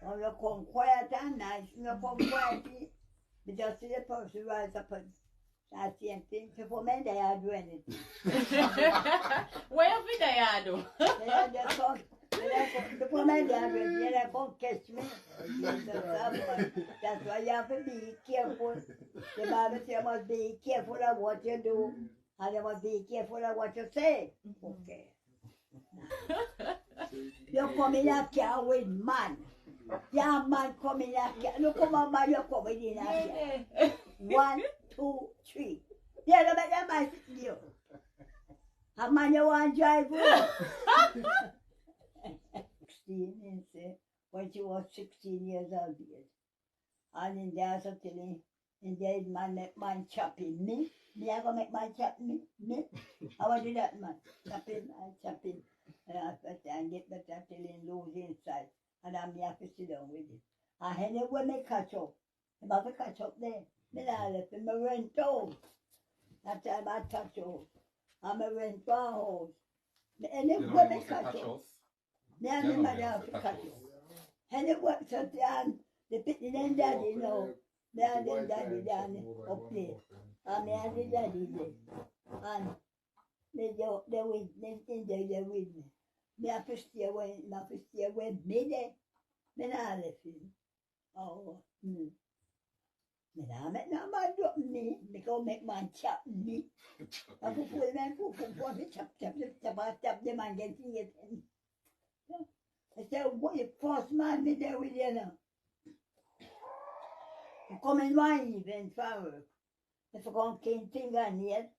When you come quiet and nice, you come quietly, but just see the person rise up and that same thing. So for men, they are doing it. Where be they are do? They come. The woman they are doing, they come catch me. That's why you have to be careful. The Bible says you must be careful of what you do, and you must be careful of what you say. Okay. You come in a car with man. Yeah, man come in a car. Look how my man you come in a car. 1, 2, 3. Yeah, don't make that man sit there. A man you want to drive with. 16, and say, when she was 16 years old. And in there, so telling, in there, man make man chopping me. Me, I go make man chop me. I want to do that, man. Chopping. And I first time get better till in lose inside. And I'm here to sit down with it. And anyway, me catch up. I'm about to catch up there. Me not left him, I rent home. That time I touch house. I'm a rent one house. Me anyway, me catch up. Me and the mother have to catch up. Anyway, so the picking and daddy now. Me and the daddy down up there. And me and the daddy there. And they with me, they with me. Me have to stay away, me there. Me not left him. Oh, Me not make no man drop me. Me go make man chop me. I put man chop the man get it. I said, what you first man me there with you now? You come in one evening for work. If you come clean fingernail,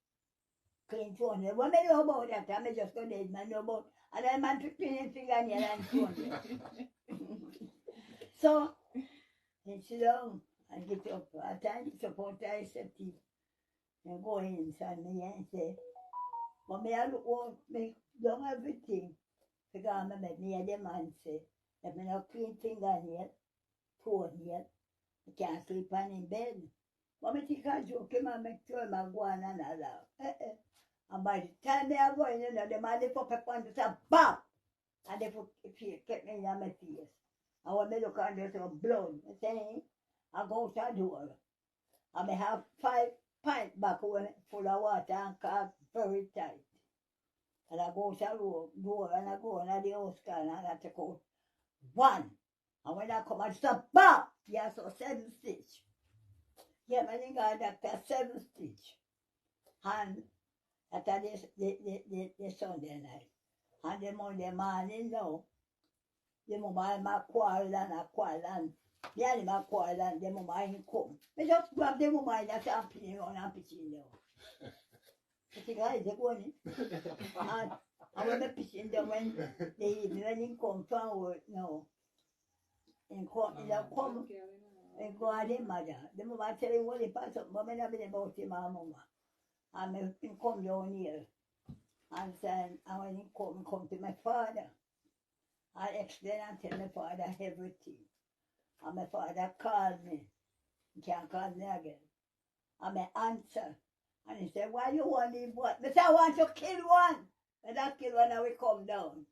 clean toenail. What I know about that? I just go there, man know about. And then man to clean fingernail and toenail. So, and sit down and get up. At times support I said and go inside me and say, but me I look out, me done everything. Because I make me a man say, if me not clean fingernail, toenail, I can't sleep on in bed. But me think I joke him and make sure I go on and allow. And by the time they are going, the man they put up on the top, BAM! And they put kept me in my face. And when me look on there's some blood, I say, I go to the door. And I have 5 pints back full of water and carb very tight. And I go to the door and I go into the house and I take out 1. And when I come and stop, BAM! Yeah, so 7 stitch. Yeah, my nigga got doctor 7 stitch. And after the Sunday night. And the Monday morning now, the mama ma quarrel and me and my quarrel and the mama ain't come. Me just grab the mama and that's I'm playing on and pitching now. I think I is going. And when I pitching them when he come from work now. And come and go at him mother. The mama tell him what he pass up, but I never about him and mama. And he come down here. And then when he come to my father. I explain and tell my father everything. And my father called me. He can't call me again. And I answer. And he said, why you want to leave what? I said, I want to kill one. And I kill one and we come down.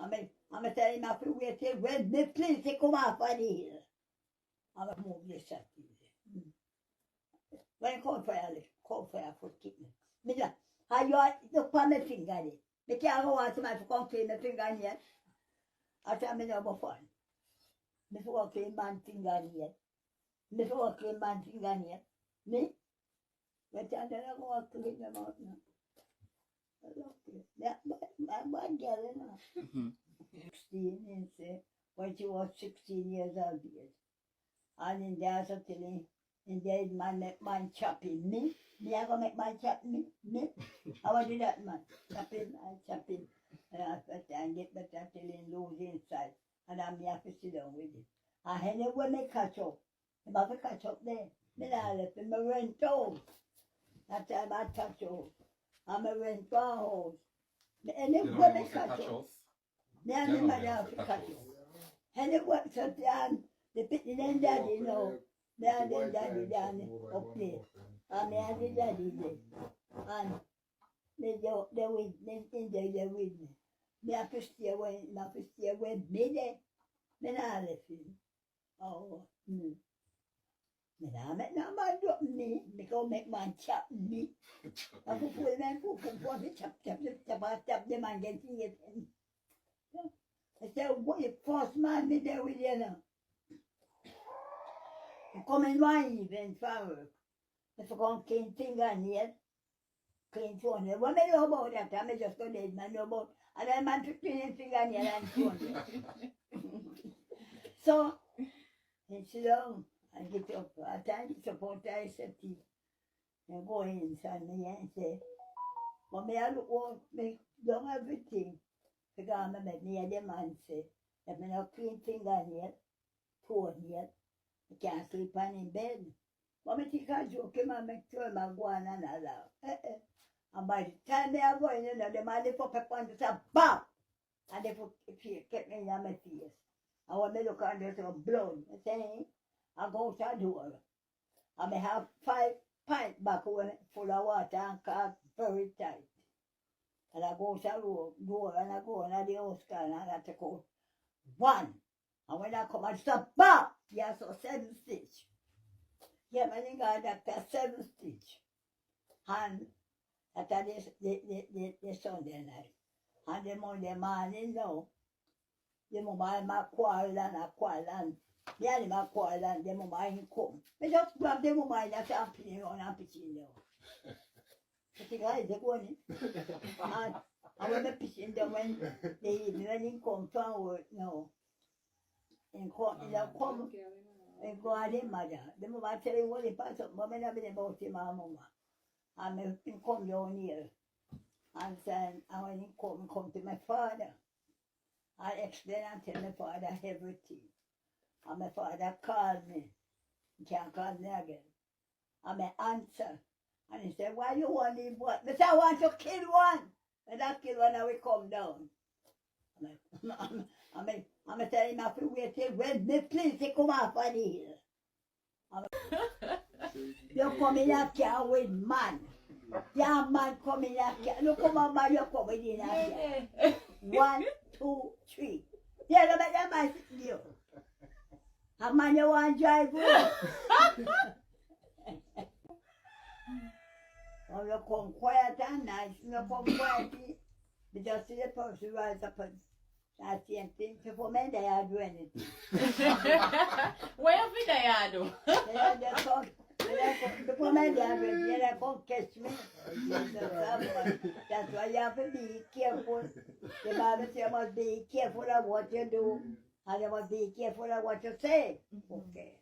I'm telling him I have to wait till when me please to come off of the hill. I'm going to move this shot. When you come for your foot kick me. Me just, how you look on my finger there. Me can't go on somebody to come clean my fingernail. I said, me no fun. Me for clean man fingernail. Me for clean man fingernail. Me? But I don't go clean them out now. That bad girl, you know. 16 and say, when she was 16 years old. And in there, so telling, in there, man make man chopping me. Me, I go make man chop me. I want to do that, man. Chopping. First time get better till in lose inside. And I'm here to sit down with it. And anyway, me catch up. I'm about to catch up there. Me not left him, I rent home. That time I touch house. I'm a rent one house. Me anyway, me catch up. Me and the mother have to catch up. Anyway, so the picking and daddy now. Me and the daddy down up there. And me and the daddy there. And they with me. me have to stay away me not listen. Oh, me not make no man drop me, me go make man chop me. I go pull man, chop, the man get it. I said, what you force man me there with you now? You come in one even from work. If you come clean finger and head, clean phone. What me know about that? I just go dead, man know about. And then man to clean finger and head and phone. So, and sit down and get up. I time to support I said and go inside me and say, but me I look what me done everything. Because I make me the man say, if me not clean finger yet, phone yet, I can't sleep on in bed. But me think I joke him and make sure I go on and allow. And by the time they are going, you know, the man they put pepper on the top, BAM! And they put kept me in my face. And when they look on there's some blood, I say, I go to the door. I may have 5 pints back full of water and cut very tight. And I go to the door and I go and the house and I got to go 1. And when I come and stop, BAM! Yeah, so 7 stitch. Yeah, man, you got that 7 stitch. And after this, the Sunday night. And the Monday morning now, the mama ma quarrel and the animal quarrel and the mama ain't come. I just grab the mama and I say, I'm putting on a pitching now. I think I the one. And when the pitching them when the evening come from work now. And come, and go at the mother. The mama tell you what he pass up, but I never been about him, my mama. And I come down here. And then I when he come to my father. I explain and tell my father everything. And my father called me. He can't call me again. And I answer. And he said, why you want to leave what? I said, I want to kill one. And that kill one and we come down. I'm telling him I have to wait till when me please he come off of the hill. You come in a car with man. Yeah, man come in a car. Look come on, man, you come in a car. 1, 2, 3. Yeah, look at that bicycle. A man you want to drive with. Or you come quiet and nice. You come quietly. You just see the person rise up and that same thing. So for men they are doing it. Where have they do? They come. The woman they are doing it. They come catch me. That's why you have to be careful. The Bible says you must be careful of what you do. And you must be careful of what you say. Okay.